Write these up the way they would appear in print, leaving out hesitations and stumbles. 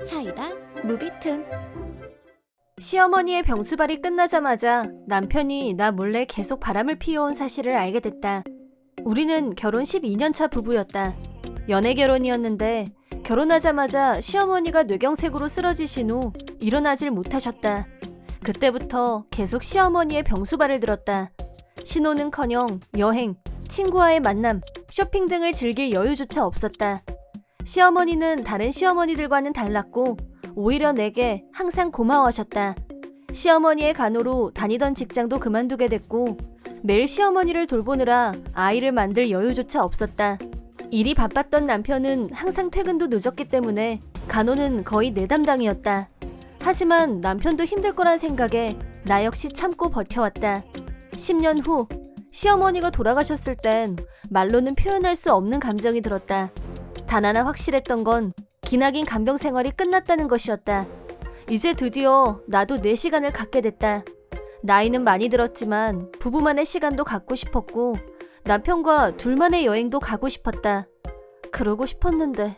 사이다 무비튼. 시어머니의 병수발이 끝나자마자 남편이 나 몰래 계속 바람을 피워온 사실을 알게 됐다. 우리는 결혼 12년차 부부였다. 연애 결혼이었는데 결혼하자마자 시어머니가 뇌경색으로 쓰러지신 후 일어나질 못하셨다. 그때부터 계속 시어머니의 병수발을 들었다. 신혼은커녕 여행, 친구와의 만남, 쇼핑 등을 즐길 여유조차 없었다. 시어머니는 다른 시어머니들과는 달랐고 오히려 내게 항상 고마워하셨다. 시어머니의 간호로 다니던 직장도 그만두게 됐고 매일 시어머니를 돌보느라 아이를 만들 여유조차 없었다. 일이 바빴던 남편은 항상 퇴근도 늦었기 때문에 간호는 거의 내 담당이었다. 하지만 남편도 힘들 거란 생각에 나 역시 참고 버텨왔다. 10년 후 시어머니가 돌아가셨을 땐 말로는 표현할 수 없는 감정이 들었다. 단 하나 확실했던 건 기나긴 간병 생활이 끝났다는 것이었다. 이제 드디어 나도 내 시간을 갖게 됐다. 나이는 많이 들었지만 부부만의 시간도 갖고 싶었고 남편과 둘만의 여행도 가고 싶었다. 그러고 싶었는데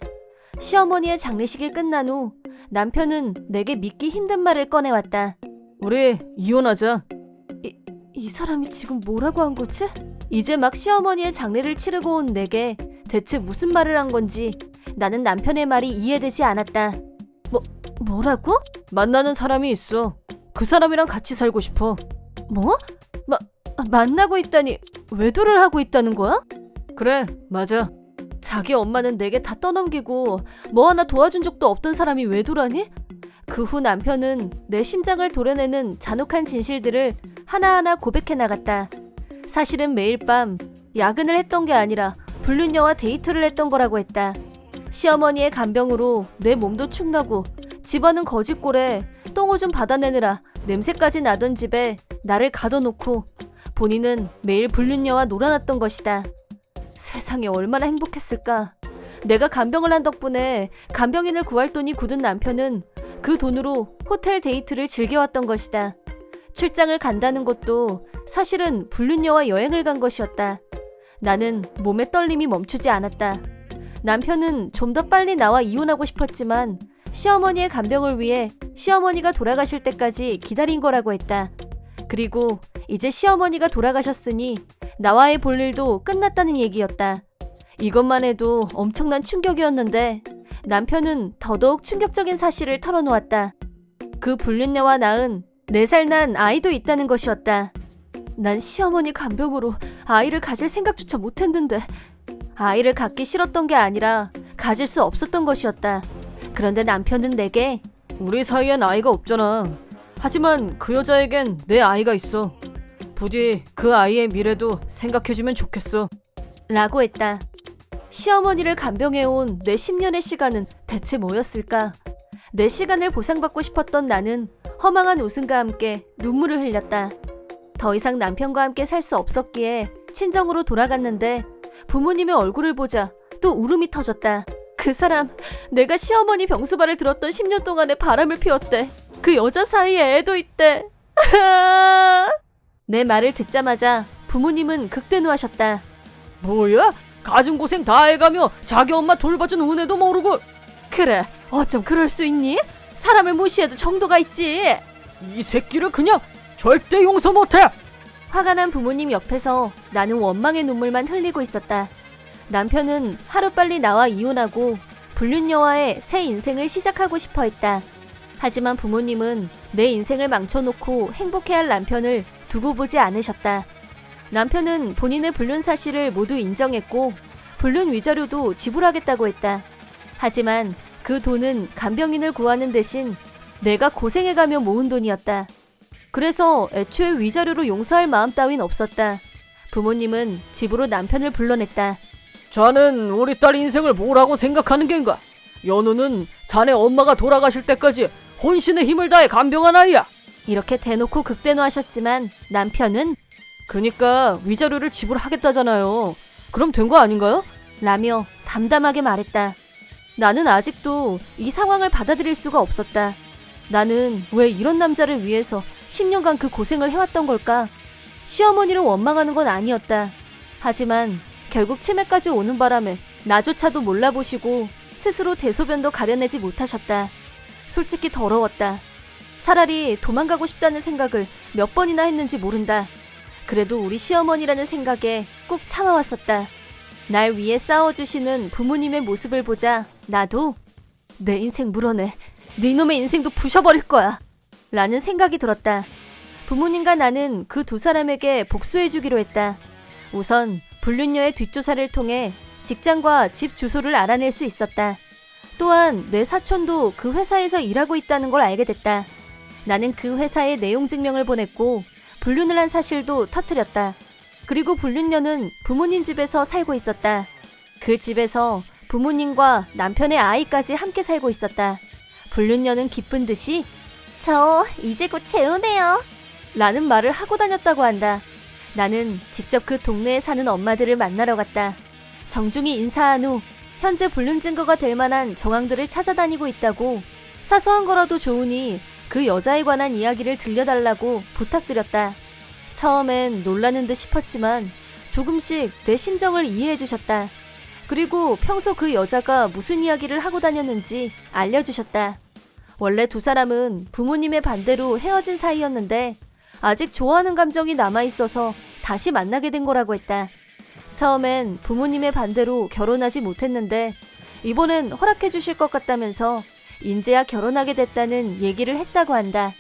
시어머니의 장례식이 끝난 후 남편은 내게 믿기 힘든 말을 꺼내왔다. 우리 이혼하자. 이 사람이 지금 뭐라고 한 거지? 이제 막 시어머니의 장례를 치르고 온 내게 대체 무슨 말을 한 건지 나는 남편의 말이 이해되지 않았다. 뭐라고? 만나는 사람이 있어. 그 사람이랑 같이 살고 싶어. 뭐? 만나고 있다니 외도를 하고 있다는 거야? 그래, 맞아. 자기 엄마는 내게 다 떠넘기고 뭐 하나 도와준 적도 없던 사람이 외도라니? 그 후 남편은 내 심장을 도려내는 잔혹한 진실들을 하나하나 고백해 나갔다. 사실은 매일 밤 야근을 했던 게 아니라 불륜녀와 데이트를 했던 거라고 했다. 시어머니의 간병으로 내 몸도 축나고 집안은 거짓골에 똥오줌 받아내느라 냄새까지 나던 집에 나를 가둬놓고 본인은 매일 불륜녀와 놀아났던 것이다. 세상에 얼마나 행복했을까. 내가 간병을 한 덕분에 간병인을 구할 돈이 굳은 남편은 그 돈으로 호텔 데이트를 즐겨왔던 것이다. 출장을 간다는 것도 사실은 불륜녀와 여행을 간 것이었다. 나는 몸의 떨림이 멈추지 않았다. 남편은 좀 더 빨리 나와 이혼하고 싶었지만 시어머니의 간병을 위해 시어머니가 돌아가실 때까지 기다린 거라고 했다. 그리고 이제 시어머니가 돌아가셨으니 나와의 볼일도 끝났다는 얘기였다. 이것만 해도 엄청난 충격이었는데 남편은 더더욱 충격적인 사실을 털어놓았다. 그 불륜녀와 낳은 4살 난 아이도 있다는 것이었다. 난 시어머니 간병으로 아이를 가질 생각조차 못했는데 아이를 갖기 싫었던 게 아니라 가질 수 없었던 것이었다. 그런데 남편은 내게 우리 사이엔 아이가 없잖아. 하지만 그 여자에겐 내 아이가 있어. 부디 그 아이의 미래도 생각해주면 좋겠어. 라고 했다. 시어머니를 간병해온 내 10년의 시간은 대체 뭐였을까? 내 시간을 보상받고 싶었던 나는 허망한 웃음과 함께 눈물을 흘렸다. 더 이상 남편과 함께 살 수 없었기에 친정으로 돌아갔는데 부모님의 얼굴을 보자 또 울음이 터졌다. 그 사람, 내가 시어머니 병수발을 들었던 10년 동안에 바람을 피웠대. 그 여자 사이에 애도 있대. 내 말을 듣자마자 부모님은 극대노하셨다. 뭐야? 가진 고생 다 해가며 자기 엄마 돌봐준 은혜도 모르고. 그래, 어쩜 그럴 수 있니? 사람을 무시해도 정도가 있지. 이 새끼를 그냥 절대 용서 못해. 화가 난 부모님 옆에서 나는 원망의 눈물만 흘리고 있었다. 남편은 하루빨리 나와 이혼하고 불륜녀와의 새 인생을 시작하고 싶어 했다. 하지만 부모님은 내 인생을 망쳐놓고 행복해할 남편을 두고 보지 않으셨다. 남편은 본인의 불륜 사실을 모두 인정했고 불륜 위자료도 지불하겠다고 했다. 하지만 그 돈은 간병인을 구하는 대신 내가 고생해가며 모은 돈이었다. 그래서 애초에 위자료로 용서할 마음 따윈 없었다. 부모님은 집으로 남편을 불러냈다. 자넨 우리 딸 인생을 뭐라고 생각하는 겐가? 연우는 자네 엄마가 돌아가실 때까지 혼신의 힘을 다해 간병한 아이야. 이렇게 대놓고 극대노하셨지만 남편은 그니까 위자료를 지불하겠다잖아요. 그럼 된 거 아닌가요? 라며 담담하게 말했다. 나는 아직도 이 상황을 받아들일 수가 없었다. 나는 왜 이런 남자를 위해서 10년간 그 고생을 해왔던 걸까? 시어머니를 원망하는 건 아니었다. 하지만 결국 치매까지 오는 바람에 나조차도 몰라보시고 스스로 대소변도 가려내지 못하셨다. 솔직히 더러웠다. 차라리 도망가고 싶다는 생각을 몇 번이나 했는지 모른다. 그래도 우리 시어머니라는 생각에 꾹 참아왔었다. 날 위해 싸워주시는 부모님의 모습을 보자 나도 내 인생 물어내. 네 놈의 인생도 부셔버릴 거야. 라는 생각이 들었다. 부모님과 나는 그 두 사람에게 복수해주기로 했다. 우선 불륜녀의 뒷조사를 통해 직장과 집 주소를 알아낼 수 있었다. 또한 내 사촌도 그 회사에서 일하고 있다는 걸 알게 됐다. 나는 그 회사에 내용 증명을 보냈고 불륜을 한 사실도 터뜨렸다. 그리고 불륜녀는 부모님 집에서 살고 있었다. 그 집에서 부모님과 남편의 아이까지 함께 살고 있었다. 불륜녀는 기쁜 듯이 저 이제 곧 재혼해요. 라는 말을 하고 다녔다고 한다. 나는 직접 그 동네에 사는 엄마들을 만나러 갔다. 정중히 인사한 후 현재 불륜 증거가 될 만한 정황들을 찾아다니고 있다고, 사소한 거라도 좋으니 그 여자에 관한 이야기를 들려달라고 부탁드렸다. 처음엔 놀라는 듯 싶었지만 조금씩 내 심정을 이해해 주셨다. 그리고 평소 그 여자가 무슨 이야기를 하고 다녔는지 알려주셨다. 원래 두 사람은 부모님의 반대로 헤어진 사이였는데 아직 좋아하는 감정이 남아있어서 다시 만나게 된 거라고 했다. 처음엔 부모님의 반대로 결혼하지 못했는데 이번엔 허락해 주실 것 같다면서 인제야 결혼하게 됐다는 얘기를 했다고 한다.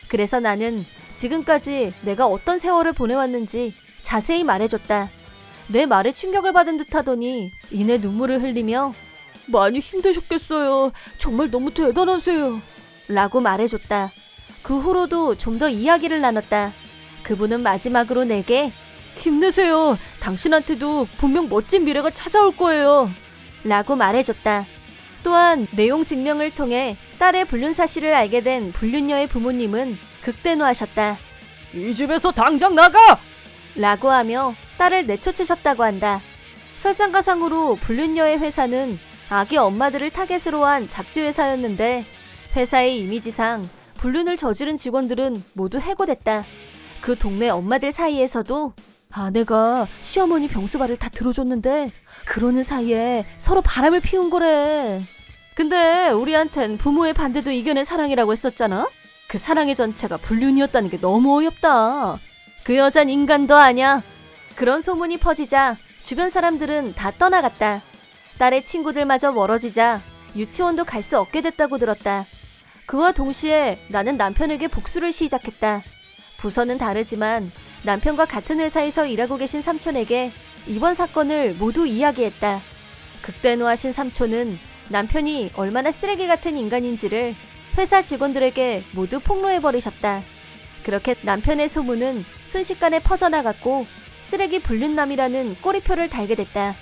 그래서 나는 지금까지 내가 어떤 세월을 보내왔는지 자세히 말해줬다. 내 말에 충격을 받은 듯 하더니 이내 눈물을 흘리며 많이 힘드셨겠어요. 정말 너무 대단하세요. 라고 말해줬다. 그 후로도 좀 더 이야기를 나눴다. 그분은 마지막으로 내게 힘내세요. 당신한테도 분명 멋진 미래가 찾아올 거예요. 라고 말해줬다. 또한 내용 증명을 통해 딸의 불륜 사실을 알게 된 불륜녀의 부모님은 극대노하셨다. 이 집에서 당장 나가! 라고 하며 딸을 내쫓으셨다고 한다. 설상가상으로 불륜녀의 회사는 아기 엄마들을 타겟으로 한 잡지회사였는데 회사의 이미지상 불륜을 저지른 직원들은 모두 해고됐다. 그 동네 엄마들 사이에서도 아내가 시어머니 병수발을 다 들어줬는데 그러는 사이에 서로 바람을 피운 거래. 근데 우리한텐 부모의 반대도 이겨낸 사랑이라고 했었잖아? 그 사랑의 전체가 불륜이었다는 게 너무 어이없다. 그 여잔 인간도 아냐. 그런 소문이 퍼지자 주변 사람들은 다 떠나갔다. 딸의 친구들마저 멀어지자 유치원도 갈 수 없게 됐다고 들었다. 그와 동시에 나는 남편에게 복수를 시작했다. 부서는 다르지만 남편과 같은 회사에서 일하고 계신 삼촌에게 이번 사건을 모두 이야기했다. 극대노하신 삼촌은 남편이 얼마나 쓰레기 같은 인간인지를 회사 직원들에게 모두 폭로해버리셨다. 그렇게 남편의 소문은 순식간에 퍼져나갔고 쓰레기 불륜남이라는 꼬리표를 달게 됐다.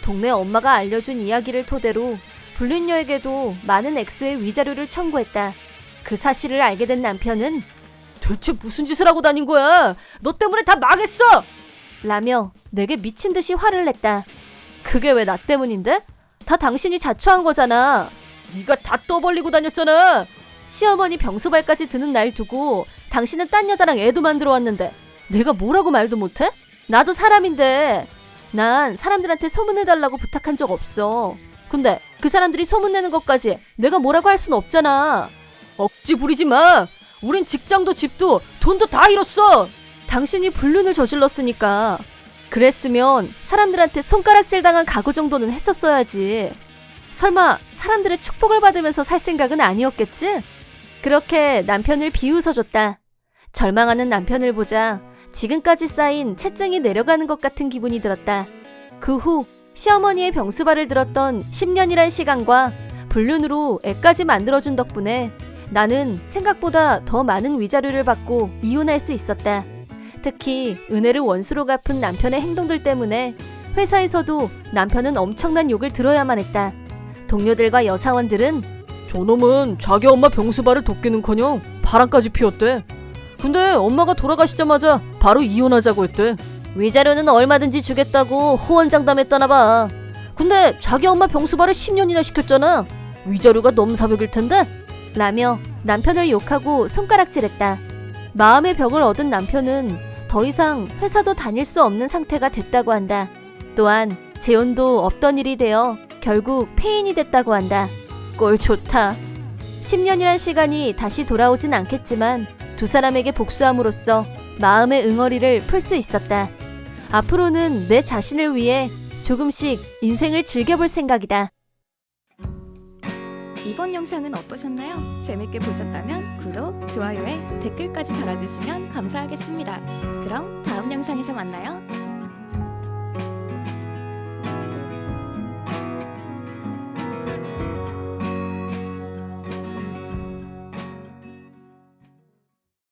동네 엄마가 알려준 이야기를 토대로 불륜녀에게도 많은 액수의 위자료를 청구했다. 그 사실을 알게 된 남편은 대체 무슨 짓을 하고 다닌 거야? 너 때문에 다 망했어! 라며 내게 미친 듯이 화를 냈다. 그게 왜 나 때문인데? 다 당신이 자초한 거잖아. 네가 다 떠벌리고 다녔잖아. 시어머니 병소발까지 드는 날 두고 당신은 딴 여자랑 애도 만들어 왔는데 내가 뭐라고 말도 못해? 나도 사람인데 난 사람들한테 소문내달라고 부탁한 적 없어. 근데 그 사람들이 소문내는 것까지 내가 뭐라고 할 순 없잖아. 억지 부리지 마. 우린 직장도 집도 돈도 다 잃었어. 당신이 불륜을 저질렀으니까. 그랬으면 사람들한테 손가락질 당한 각오 정도는 했었어야지. 설마 사람들의 축복을 받으면서 살 생각은 아니었겠지? 그렇게 남편을 비웃어줬다. 절망하는 남편을 보자 지금까지 쌓인 채증이 내려가는 것 같은 기분이 들었다. 그 후 시어머니의 병수발을 들었던 10년이란 시간과 불륜으로 애까지 만들어준 덕분에 나는 생각보다 더 많은 위자료를 받고 이혼할 수 있었다. 특히 은혜를 원수로 갚은 남편의 행동들 때문에 회사에서도 남편은 엄청난 욕을 들어야만 했다. 동료들과 여사원들은 저놈은 자기 엄마 병수발을 돕기는커녕 바람까지 피웠대. 근데 엄마가 돌아가시자마자 바로 이혼하자고 했대. 위자료는 얼마든지 주겠다고 호언장담했다나 봐. 근데 자기 엄마 병수발을 10년이나 시켰잖아. 위자료가 넘사벽일 텐데? 라며 남편을 욕하고 손가락질했다. 마음의 벽을 얻은 남편은 더 이상 회사도 다닐 수 없는 상태가 됐다고 한다. 또한 재혼도 없던 일이 되어 결국 폐인이 됐다고 한다. 꼴 좋다. 10년이란 시간이 다시 돌아오진 않겠지만 두 사람에게 복수함으로써 마음의 응어리를 풀 수 있었다. 앞으로는 내 자신을 위해 조금씩 인생을 즐겨볼 생각이다. 이번 영상은 어떠셨나요? 재밌게 보셨다면 구독, 좋아요에 댓글까지 달아주시면 감사하겠습니다. 그럼 다음 영상에서 만나요.